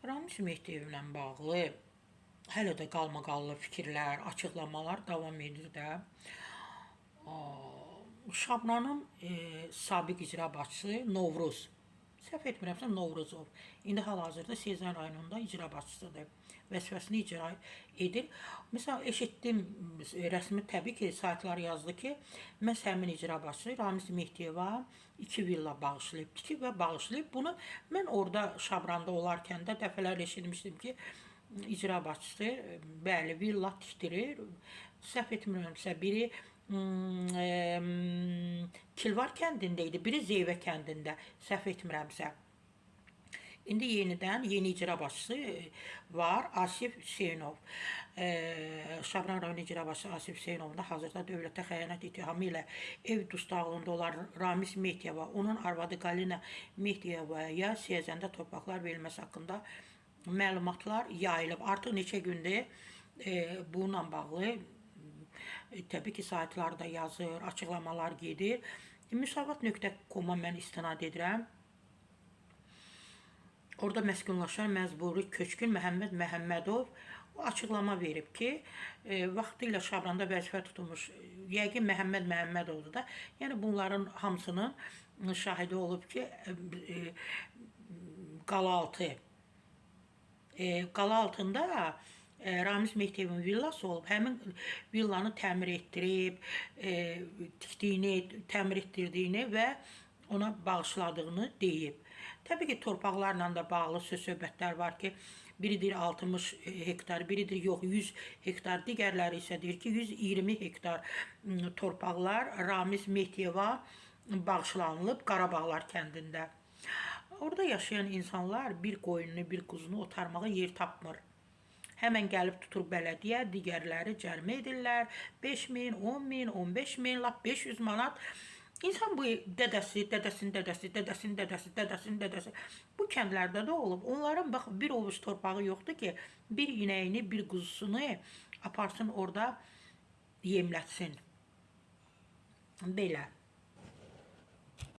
Ramiz Mehdiyevlə bağlı hələ də qalmaqallı fikirlər, açıqlamalar davam edir də. Şabnanın sabiq icra başçısı Novruz, səhv etmirəmsə Novruzov, indi hal-hazırda Sezan rayonunda icra başçısıdır. Vəzifəsini icra edir. Məsələn, eşitdim, rəsmi təbii ki, saytlar yazdı ki, məhz həmin icra başçısı Ramiz Mehdiyeva 2 villa bağışlayıb, tikib və bağışlayıb. Bunu mən orada Şabranda olarkən də dəfələrlə eşitmişdim ki, icra başçısı bəli villa tikdirir. Səhv etmirəmsə biri Kilvar kəndində idi, biri Zeyvə kəndində, səhv etmirəmsə. İndi yenidən yeni icra başçısı var, Asif Hüseynov. Şabran rayon icra başçısı Asif Hüseynov da hazırda dövlətə xəyanət ittihamı ilə ev dustaqlığında olan Ramiz Mehdiyeva, onun arvadı Galina Mehdiyevaya Siyəzəndə torpaqlar verilməsi haqqında məlumatlar yayılıb. Artıq neçə gündür bununla bağlı təbii ki, saytlarda yazır, açıqlamalar gedir. Müsavat.com-a mən istinad edirəm. Orada məskunlaşan məcburi köçkün Məhəmməd Məhəmmədov açıqlama verib ki, vaxtilə Şabranda vəzifə tutulmuş, yəqin Məhəmməd Məhəmmədovdur da. Yəni bunların hamısının şahidi olub ki, qala altında Ramiz Mehdiyevin villası olub. Həmin villanı təmir etdirib, tikdiyini, təmir etdirdiyini və ona bağışladığını deyib. Təbii ki, torpaqlarla da bağlı söz-söhbətlər var ki, biri deyir 60 hektar, biri deyir yox 100 hektar, digərləri isə deyir ki, 120 hektar torpaqlar Ramiz Mehdiyeva bağışlanılıb Qarabağlar kəndində. Orada yaşayan insanlar bir qoyununu, bir quzunu otarmağa yer tapmır. Həmən gəlib tutur bələdiyyə, digərləri cərimə edirlər. 5.000, 10.000, 15.000, lap 500 manat. İnsan bu dədəsinin dədəsi bu kəndlərdə də olub. Onların bax bir ovuc torpağı yoxdur ki, bir inəyini, bir quzusunu aparsın orada yemlətsin. Belə.